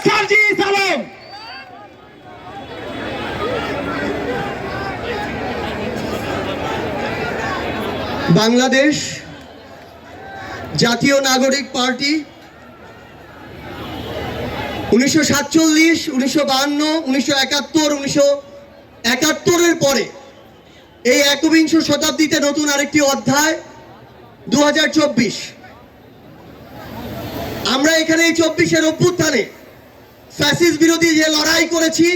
সার্জিস আলম। বাংলাদেশ জাতীয় নাগরিক পার্টি 1947, 1952, 1971, 1971-এর পরে এই একবিংশ শতাব্দীতে নতুন আরেকটি অধ্যায় 2024। আমরা এখানে এই 24-এর অভ্যুত্থানে ফ্যাসিস্ট বিরোধী যে লড়াই করেছি,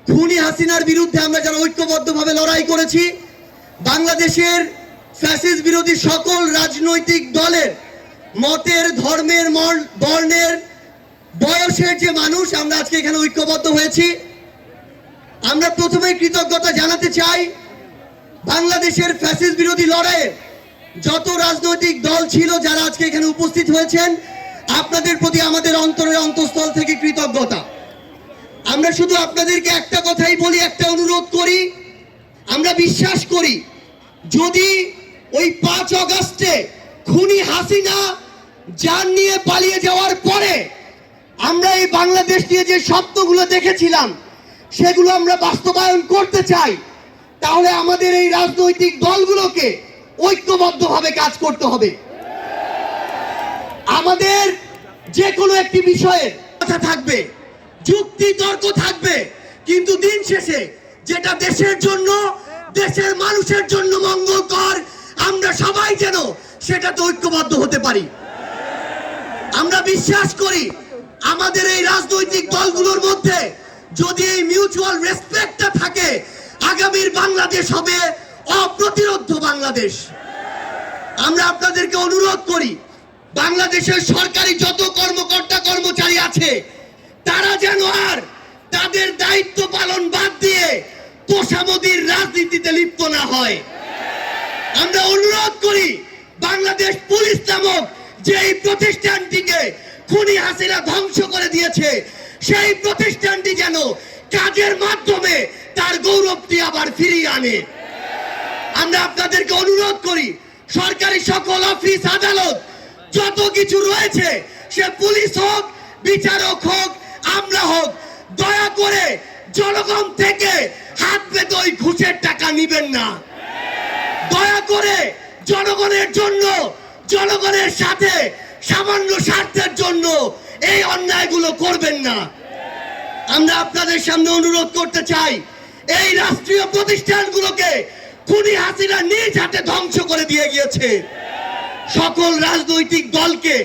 খুনি হাসিনার বিরুদ্ধে আমরা যারা ঐক্যবদ্ধভাবে লড়াই করেছি, বাংলাদেশের ফ্যাসিস্ট বিরোধী সকল রাজনৈতিক দলের মতের, ধর্মের, বর্ণের, বয়সের যে মানুষ আমরা আজকে এখানে ঐক্যবদ্ধ হয়েছি, আমরা প্রথমে কৃতজ্ঞতা জানাতে চাই বাংলাদেশের ফ্যাসিস্ট বিরোধী লড়াইয়ে যত রাজনৈতিক দল ছিল যারা আজকে এখানে উপস্থিত হয়েছেন, আপনাদের প্রতি আমাদের অন্তরের অন্তঃস্থল থেকে কৃতজ্ঞতা। আমরা শুধু আপনাদেরকে একটা কথাই বলি, একটা অনুরোধ করি, আমরা বিশ্বাস করি যদি ওই 5 আগস্টে খুনি হাসিনা জান নিয়ে পালিয়ে যাওয়ার পরে আমরা এই বাংলাদেশ নিয়ে যে স্বপ্নগুলো দেখেছিলাম সেগুলো আমরা বাস্তবায়ন করতে চাই, তাহলে আমাদের এই রাজনৈতিক দলগুলোকে ঐক্যবদ্ধভাবে কাজ করতে হবে। আমাদের যে কোনো একটি বিষয়ে কথা থাকবে, যুক্তি তর্ক থাকবে, কিন্তু দিন শেষে যেটা দেশের জন্য, দেশের মানুষের জন্য মঙ্গলকর, আমরা সবাই যেন সেটাতে ঐক্যবদ্ধ হতে পারি। আমরা বিশ্বাস করি আমাদের এই রাজনৈতিক দলগুলোর মধ্যে যদি এই মিউচুয়াল রেসপেক্টটা থাকে, আগামীর বাংলাদেশ হবে অপ্রতিরোধ্য বাংলাদেশ। আমরা আপনাদেরকে অনুরোধ করি বাংলাদেশের সরকারি যত কর্মকর্তা কর্মচারী আছে তারা যেন আর তাদের দায়িত্ব পালন বাদ দিয়ে তোষামোদীর রাজনীতিতে লিপ্ত না হয়। আমরা অনুরোধ করি বাংলাদেশ পুলিশ নামক যেই প্রতিষ্ঠানটিকে খুনি হাসিনা ধ্বংস করে দিয়েছে, সেই প্রতিষ্ঠানটি যেন কাজের মাধ্যমে তার গৌরবটি আবার ফিরিয়ে আনে। আমরা আপনাদেরকে অনুরোধ করি সরকারি সকল অফিস আদালত যত কিছু রয়েছে, সে পুলিশ হোক, বিচারক হোক, আমলা হোক, দয়া করে জনগণ থেকে হাত পেতে ওই ঘুষের টাকা নিবেন না। দয়া করে জনগণের জন্য, জনগণের সাথে সামান্য স্বার্থের জন্য এই অন্যায়গুলো করবেন না। আমরা আপনাদের সামনে অনুরোধ করতে চাই এই রাষ্ট্রীয় প্রতিষ্ঠানগুলোকে খুনি হাসিনা নিজ হাতে ধ্বংস করে দিয়ে গিয়েছে। সকল রাজনৈতিক দলকে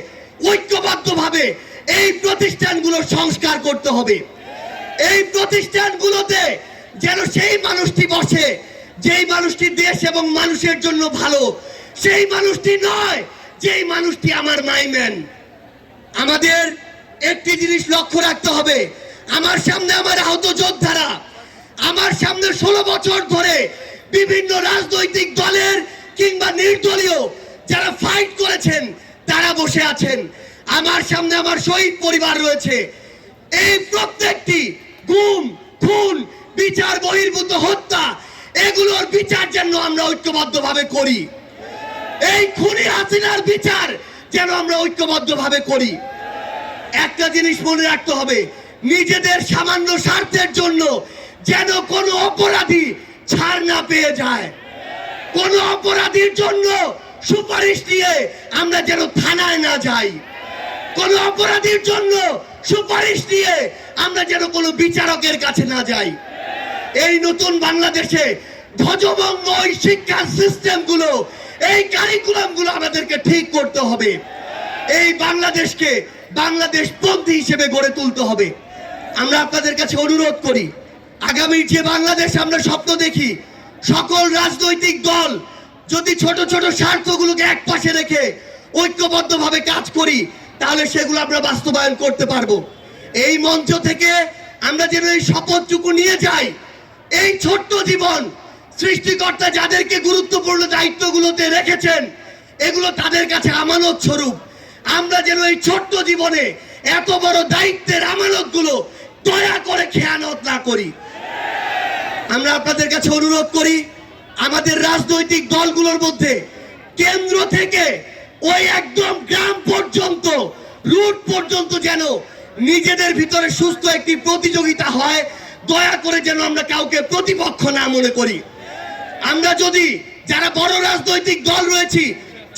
ঐক্যবদ্ধভাবে এই প্রতিষ্ঠানগুলো সংস্কার করতে হবে। এই প্রতিষ্ঠানগুলোতে যেন সেই মানুষটি বসে যেই মানুষটি দেশ এবং মানুষের জন্য ভালো, সেই মানুষটি নয় যেই মানুষটি আমার মাইম্যান। আমাদের একটি জিনিস লক্ষ্য রাখতে হবে, আমার সামনে আমার আহত যোদ্ধারা, আমার সামনে 16 বছর ধরে বিভিন্ন রাজনৈতিক দলের কিংবা নির্দলীয় যারা ফাইট করেছেন তারা বসে আছেন। আমার সামনে আমার শহীদ পরিবার রয়েছে। এই প্রত্যেকটি গুম, খুন, বিচার বহির্ভূত হত্যা, এগুলোর বিচার যেন আমরা ঐক্যবদ্ধভাবে করি। এই খুনি হাসিনার বিচার যেন আমরা ঐক্যবদ্ধভাবে করি। একটা জিনিস মনে রাখতে হবে, নিজেদের সামান্য স্বার্থের জন্য যেন কোনো অপরাধী ছাড় না পেয়ে যায়। কোনো অপরাধীর জন্য সুপারিশ নিয়ে আমরা যেন থানায় না যাই। কোনো অপরাধীর জন্য সুপারিশ নিয়ে আমরা যেন কোনো বিচারকের কাছে না যাই। এই নতুন বাংলাদেশে ধ্বজভঙ্গ ওই শিক্ষা সিস্টেমগুলো, এই কারিকুলামগুলো আমাদেরকে ঠিক করতে হবে। এই বাংলাদেশকে বাংলাদেশপন্থী হিসেবে গড়ে তুলতে হবে। আমরা আপনাদের কাছে অনুরোধ করি, আগামী যে বাংলাদেশ আমরা স্বপ্ন দেখি, সকল রাজনৈতিক দল যদি ছোট ছোট স্বার্থগুলোকে এক পাশে রেখে ঐক্যবদ্ধভাবে কাজ করি, তাহলে সেগুলো আমরা বাস্তবায়ন করতে পারবো। এই মঞ্চ থেকে আমরা যেন এই শপথটুকু নিয়ে যাই, এই ছোট্ট জীবন সৃষ্টিকর্তা যাদেরকে গুরুত্বপূর্ণ দায়িত্বগুলোতে রেখেছেন, এগুলো তাদের কাছে আমানত স্বরূপ। আমরা যেন এই ছোট্ট জীবনে এত বড় দায়িত্বের আমানতগুলো দয়া করে খেয়ানত না করি। আমরা আপনাদের কাছে অনুরোধ করি, আমাদের রাজনৈতিক দলগুলোর মধ্যে কেন্দ্র থেকে ওই একদম গ্রাম পর্যন্ত, রুট পর্যন্ত যেন নিজেদের ভিতরে সুস্থ একটি প্রতিযোগিতা হয়, দয়া করে যেন আমরা কাউকে প্রতিপক্ষ না মনে করি। আমরা যদি যারা বড় রাজনৈতিক দল রয়েছি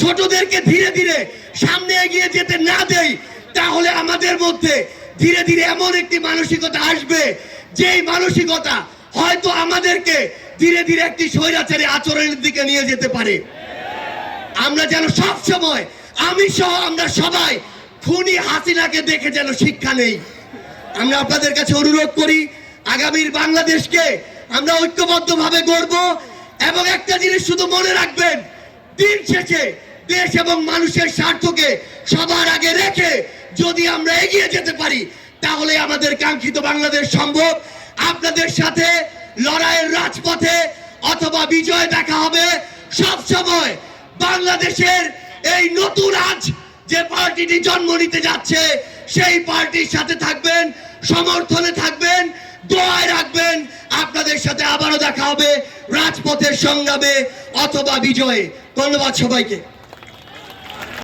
ছোটদেরকে ধীরে ধীরে সামনে এগিয়ে যেতে না দেই, তাহলে আমাদের মধ্যে ধীরে ধীরে এমন একটি মানসিকতা আসবে, যেই মানসিকতা হয়তো আমাদেরকে ধীরে ধীরে একটি স্বৈরাচারী আচরণের দিকে নিয়ে যেতে পারে। আমরা যেন সব সময়, আমি সহ আমরা সবাই খুনি হাসিনাকে দেখে যেন শিক্ষা নেই। আমরা আপনাদের কাছে অনুরোধ করি, আগামীর বাংলাদেশকে আমরা ঐক্যবদ্ধভাবে গড়ব। এবং একটা জিনিস শুধু মনে রাখবেন, দিন শেষে দেশ এবং মানুষের স্বার্থকে সবার আগে রেখে যদি আমরা এগিয়ে যেতে পারি, তাহলে আমাদের কাঙ্ক্ষিত বাংলাদেশ সম্ভব। আপনাদের সাথে লড়াইয়ের রাজপথে অথবা বিজয় দেখা হবে। সব সময় বাংলাদেশের এই নতুন আজ যে পার্টিটি জন্ম নিতে যাচ্ছে, সেই পার্টির সাথে থাকবেন, সমর্থনে থাকবেন, দোয়ায় রাখবেন। আপনাদের সাথে আবারও দেখা হবে রাজপথের সংগ্রামে অথবা বিজয়ে। ধন্যবাদ সবাইকে।